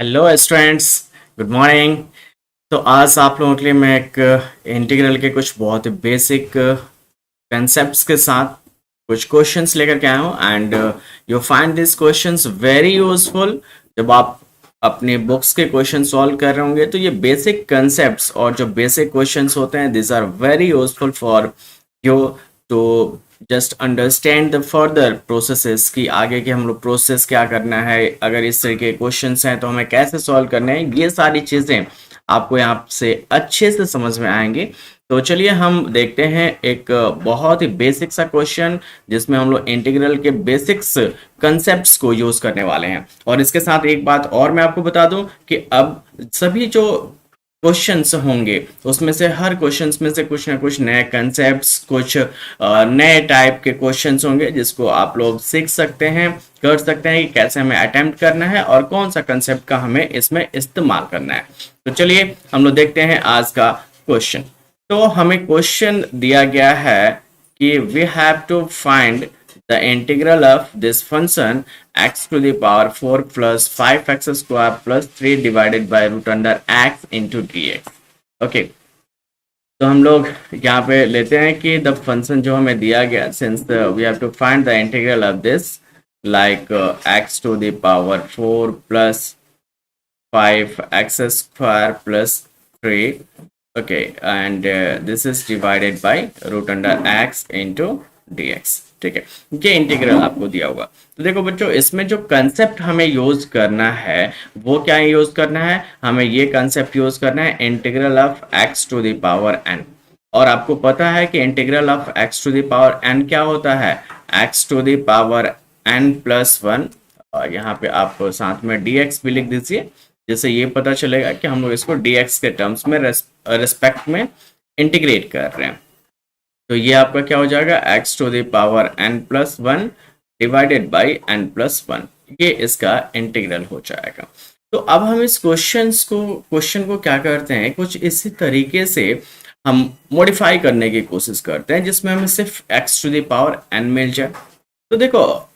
Hello students, good morning. तो आज आप लोगों के लिए मैं एक इंटीग्रल के कुछ बहुत ही बेसिक कंसेप्ट्स के साथ कुछ क्वेश्चंस लेकर के आया हूँ and you find this questions very useful. जब आप अपने बुक्स के क्वेश्चन सॉल्व कर रहे होंगे तो ये बेसिक कंसेप्ट्स और जो बेसिक क्वेश्चंस होते हैं this are very useful for you to just understand the further processes की आगे के हम लोग प्रोसेस क्या करना है, अगर इस तरह के क्वेश्चंस हैं तो हमें कैसे सॉल्व करने हैं, ये सारी चीज़ें आपको यहाँ से अच्छे से समझ में आएंगी। तो चलिए हम देखते हैं एक बहुत ही बेसिक सा क्वेश्चन जिसमें हम लोग इंटीग्रल के बेसिक्स कंसेप्ट्स को यूज करने वाले हैं। और इसके साथ एक बात और मैं आपको बता दूं कि अब सभी जो क्वेश्चंस होंगे उसमें से हर क्वेश्चंस में से कुछ ना कुछ नए कंसेप्ट्स, कुछ नए टाइप के क्वेश्चंस होंगे जिसको आप लोग सीख सकते हैं, कर सकते हैं कि कैसे हमें अटेम्प्ट करना है और कौन सा कंसेप्ट का हमें इसमें इस्तेमाल करना है। तो चलिए हम लोग देखते हैं आज का क्वेश्चन। तो हमें क्वेश्चन दिया गया है कि we have to find the integral of this function x to the power 4 plus 5x square plus 3 divided by root under x into dx। Okay, तो हम लोग यहाँ पे लेते हैं कि द फंक्शन जो हमें दिया गया, since we have to find the integral of this like x to the power 4 plus 5x square plus 3, okay, and this is divided by root under x into dx। ठीक है, ये integral आपको दिया होगा। तो देखो बच्चों, इसमें जो कंसेप्ट हमें यूज करना है वो क्या यूज करना है, हमें ये कंसेप्ट यूज करना है integral of x to the power n। और आपको पता है कि integral of x to the power n क्या होता है, x to the power n plus 1। और यहाँ पे आप साथ में dx भी लिख दीजिए, जिससे ये पता चलेगा कि हम लोग इसको dx के टर्म्स में रेस्पेक्ट में इंटीग्रेट कर रहे हैं। तो ये आपका क्या हो जाएगा, x to the power n plus 1 divided by n plus 1, ये इसका इंटीग्रल हो जाएगा। तो अब हम इस क्वेश्चन को क्या करते हैं, कुछ इसी तरीके से हम मॉडिफाई करने की कोशिश करते हैं जिसमें हमें सिर्फ x to the power n मिल जाए। तो देखो,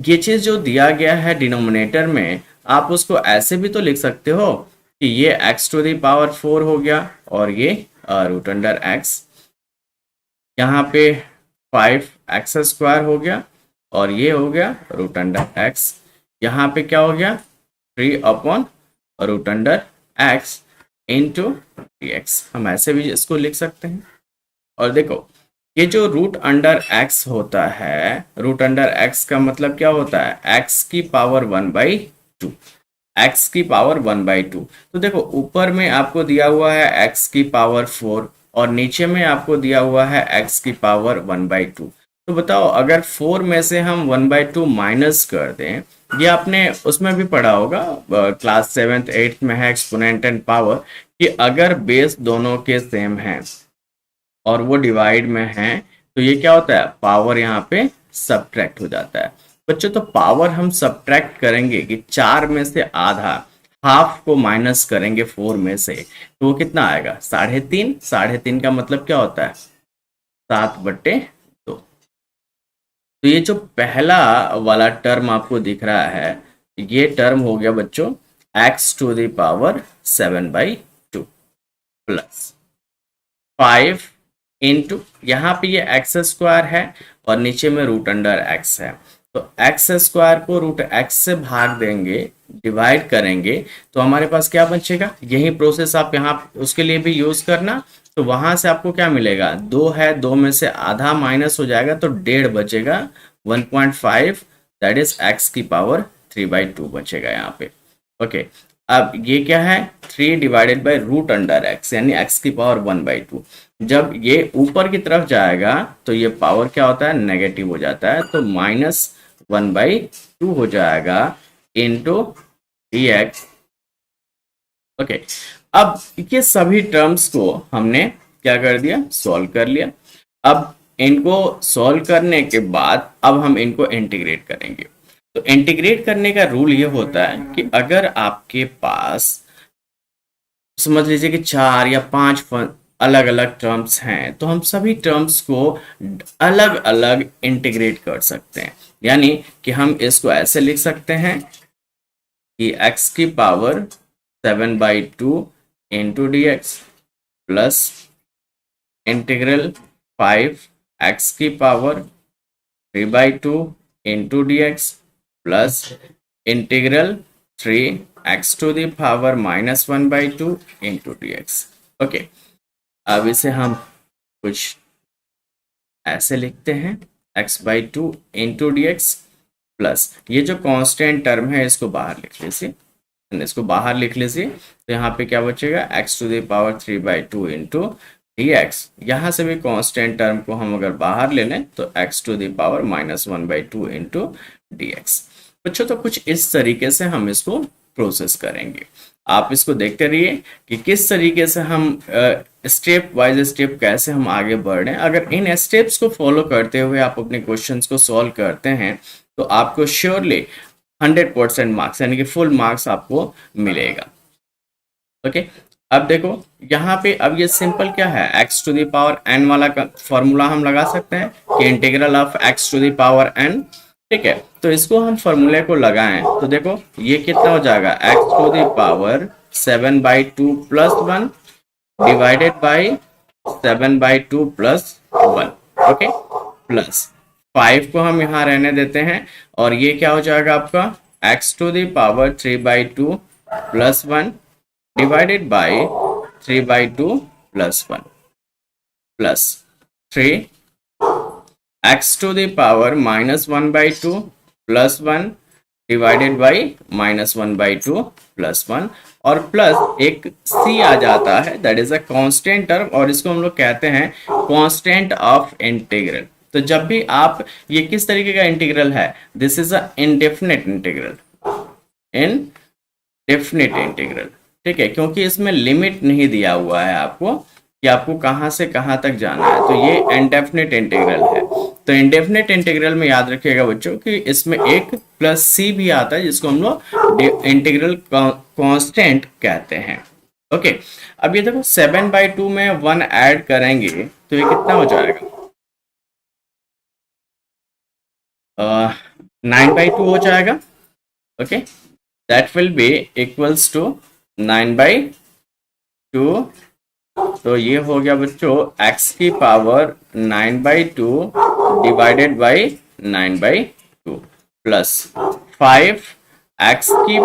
ये चीज जो दिया गया है डिनोमिनेटर में, आप उसको ऐसे भी तो लिख सकते हो कि ये x टू द पावर 4 हो गया और ये रूट अंडर x, यहाँ पे 5x स्क्वायर हो गया और ये हो गया रूट अंडर x, यहाँ पे क्या हो गया 3 upon root under x into dx। हम ऐसे भी इसको लिख सकते हैं। और देखो, ये जो रूट अंडर x होता है, रूट अंडर x का मतलब क्या होता है, x की पावर 1/2, x की पावर 1/2। तो देखो, ऊपर में आपको दिया हुआ है x की पावर 4 और नीचे में आपको दिया हुआ है x की पावर 1/2। तो बताओ, अगर 4 में से हम 1/2 माइनस कर दें, ये आपने उसमें भी पढ़ा होगा, क्लास 7th 8th में है एक्सपोनेंट एंड पावर, कि अगर बेस दोनों के सेम हैं और वो डिवाइड में हैं तो ये क्या होता है, पावर यहाँ पे सब्ट्रैक्ट हो जाता है। बच्चों, तो पावर हम सब्ट्रैक्ट करेंगे कि 4 में से आधा, हाफ को माइनस करेंगे 4 में से, तो वो कितना आएगा, 3.5। 3.5 का मतलब क्या होता है, 7/2। तो ये जो पहला वाला टर्म आपको दिख रहा है, ये टर्म हो गया बच्चों x to the power 7/2 plus 5 into, यहाँ पे ये x स्क्वायर है और नीचे में रूट अंडर x है। तो x स्क्वायर को रूट x से भाग देंगे, डिवाइड करेंगे, तो हमारे पास क्या बचेगा, यही प्रोसेस आप यहाँ उसके लिए भी यूज करना। तो वहां से आपको क्या मिलेगा, 2 है, 2 में से आधा माइनस हो जाएगा तो 1.5 बचेगा, 1.5, दैट इज x की पावर 3/2 बचेगा यहाँ पे। ओके, अब ये क्या है, 3 divided by root under x, यानी x की पावर 1/2। जब ये ऊपर की तरफ जाएगा तो ये पावर क्या होता है, नेगेटिव हो जाता है, तो -1/2 हो जाएगा इंटू dx। ओके, अब ये सभी टर्म्स को हमने क्या कर दिया, सॉल्व कर लिया। अब इनको सॉल्व करने के बाद अब हम इनको इंटीग्रेट करेंगे। तो इंटीग्रेट करने का रूल ये होता है कि अगर आपके पास समझ लीजिए कि 4 या 5 अलग अलग टर्म्स हैं, तो हम सभी टर्म्स को अलग अलग इंटीग्रेट कर सकते हैं। यानी कि हम इसको ऐसे लिख सकते हैं कि x की power 7/2 into d x plus integral 5 x की power 3/2 into d x plus integral 3 x to the power -1/2 into d x. Okay, अब इसे हम कुछ ऐसे लिखते हैं x/2 into d x plus ये जो कांस्टेंट टर्म है इसको बाहर लिख लीजिए, तो यहाँ पे क्या बचेगा x to the power 3/2 into d x. यहाँ से भी कांस्टेंट टर्म को हम अगर बाहर ले लें तो x to the power -1/2 into d x. बच्चों तो कुछ इस तरीके से हम इसको प्रोसेस करेंगे। आप इसको देखते रहिए कि किस तरीके से हम स्टेप वाइज स्टेप कैसे हम आगे बढ़ रहे हैं। अगर इन स्टेप्स को फॉलो करते हुए आप अपने क्वेश्चंस को सॉल्व करते हैं तो आपको श्योरली 100% मार्क्स यानी कि फुल मार्क्स आपको मिलेगा। ओके, अब देखो यहाँ पे अब ये सिंपल क्या है, x to the power n वाला फॉर्मूला हम लगा सकते हैं कि integral of x to the power n। ठीक है, तो इसको हम फॉर्मूले को लगाएं तो देखो ये कितना हो जाएगा, x to the power 7/2 plus 1 divided by 7/2 plus 1। Okay, plus 5 को हम यहाँ रहने देते हैं और ये क्या हो जाएगा आपका x to the power 3/2 plus 1 divided by 3/2 plus 1 plus 3 x to the power -1/2 plus 1 divided by -1/2 plus 1 और प्लस एक c आ जाता है, that is a constant term और इसको हम लोग कहते हैं कांस्टेंट ऑफ इंटीग्रल। तो जब भी आप ये किस तरीके का इंटीग्रल है, this is a indefinite integral, indefinite integral. ठीक है, क्योंकि इसमें लिमिट नहीं दिया हुआ है आपको कि आपको कहां से कहां तक जाना है, तो ये इनडेफिनेट इंटीग्रल है। तो इनडेफिनेट इंटीग्रल में याद रखिएगा बच्चों कि इसमें एक प्लस सी भी आता है जिसको हम लोग इंटीग्रल कांस्टेंट कहते हैं। ओके, अब ये देखो 7/2 में 1 ऐड करेंगे तो ये कितना हो जाएगा, 9/2 हो जाएगा। Okay, that will be equals to 9/2। तो ये हो गया बच्चों x की power 9/2 divided by 9/2 plus 5 x की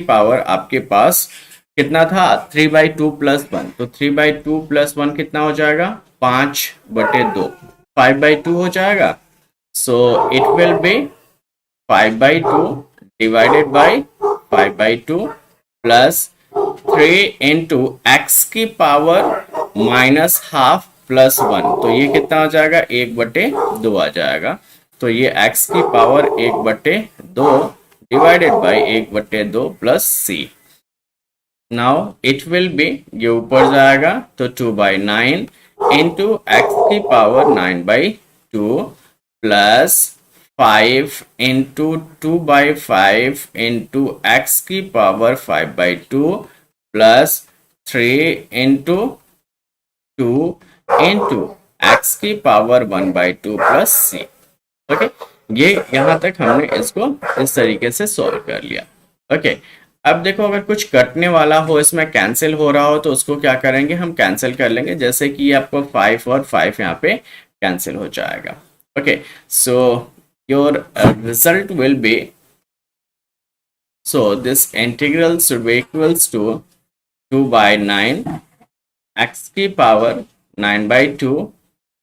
पावर आपके पास कितना था 3/2 प्लस 1, तो 3/2 प्लस 1 कितना हो जाएगा 5/2, 5/2 हो जाएगा। So it will B 5/2 divided by 5/2 plus 3 into x की पावर -½ प्लस 1, तो ये कितना हो जाएगा 1/2 आ जाएगा। तो ये x की power 1/2 divided by 1/2 plus c। Now it will be, ये ऊपर जाएगा तो 2/9 इंटू एक्स की power 9/2 plus 5 into 2/5 into x की power 5/2 plus 3 into 2 into x की पावर 1/2 प्लस c। ओके, ये यहां तक हमने इसको इस तरीके से सॉल्व कर लिया। ओके, अब देखो अगर कुछ कटने वाला हो, इसमें कैंसिल हो रहा हो तो उसको क्या करेंगे, हम कैंसिल कर लेंगे। जैसे कि आपको 5 और 5 यहाँ पे कैंसिल हो जाएगा। Okay, so your result will be, so this integral should be equals to 2/9 x की पावर 9/2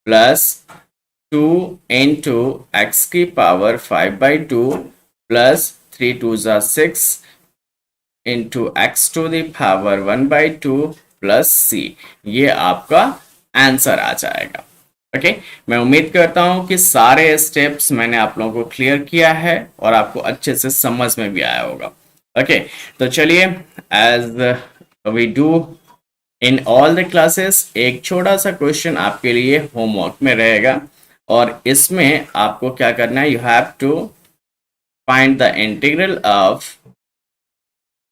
प्लस 2 इंटू एक्स की power 5/2 plus 3 2 6 into x to the power 1/2 plus c। ये आपका आंसर आ जाएगा। ओके, मैं उम्मीद करता हूं कि सारे स्टेप्स मैंने आप लोगों को क्लियर किया है और आपको अच्छे से समझ में भी आया होगा। ओके, तो चलिए as we do in all the classes एक छोटा सा क्वेश्चन आपके लिए होमवर्क में रहेगा और इसमें आपको क्या करना है, you have to find the integral of,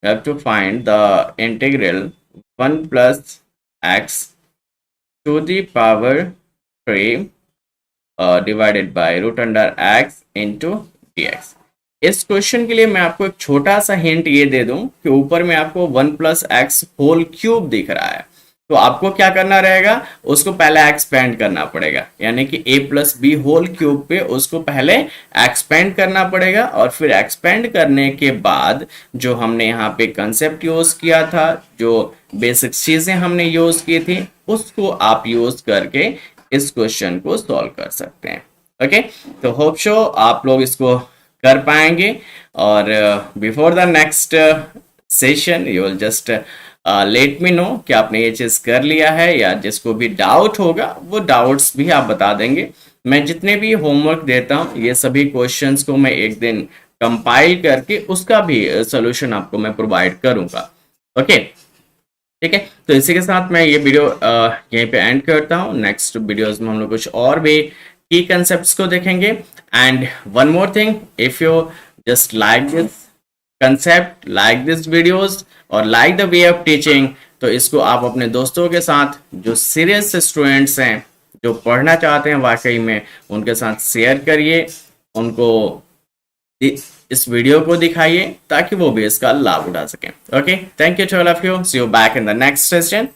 you have to find the integral 1 plus x to the power 3 divided by root under x into dx। इस क्वेश्चन के लिए मैं आपको एक छोटा सा हिंट ये दे दूं कि ऊपर में आपको 1+x होल क्यूब दिख रहा है, तो आपको क्या करना रहेगा, उसको पहले एक्सपेंड करना पड़ेगा, यानी कि a+b होल क्यूब पे उसको पहले एक्सपेंड करना पड़ेगा, और फिर एक्सपेंड करने के बाद जो हमने यहाँ पे कंसेप्ट यूज किया था, जो बेसिक चीजें हमने यूज की थी, उसको आप यूज करके इस क्वेश्चन को सॉल्व कर सकते हैं। ओके, तो होप शो आप लोग इसको कर पाएंगे, और before the next session you will just let me know कि आपने ये चीज कर लिया है, या जिसको भी डाउट होगा वो डाउट्स भी आप बता देंगे। मैं जितने भी होमवर्क देता हूँ ये सभी क्वेश्चंस को मैं एक दिन कंपाइल करके उसका भी सोल्यूशन आपको मैं प्रोवाइड करूंगा। ओके, ठीक है, तो इसी के साथ मैं ये वीडियो यहीं पे एंड करता हूँ। नेक्स्ट वीडियोस में हम लोग कुछ और भी की कंसेप्ट्स को देखेंगे। And one more thing, if you just like this concept, like this videos और like the way of teaching, तो इसको आप अपने दोस्तों के साथ जो सीरियस स्टूडेंट्स हैं, जो पढ़ना चाहते हैं वाकई में, उनके साथ शेयर करिए, उनको इस वीडियो को दिखाइए ताकि वो भी इसका लाभ उठा सकें। Okay, thank you to all of you, see you back in the next session.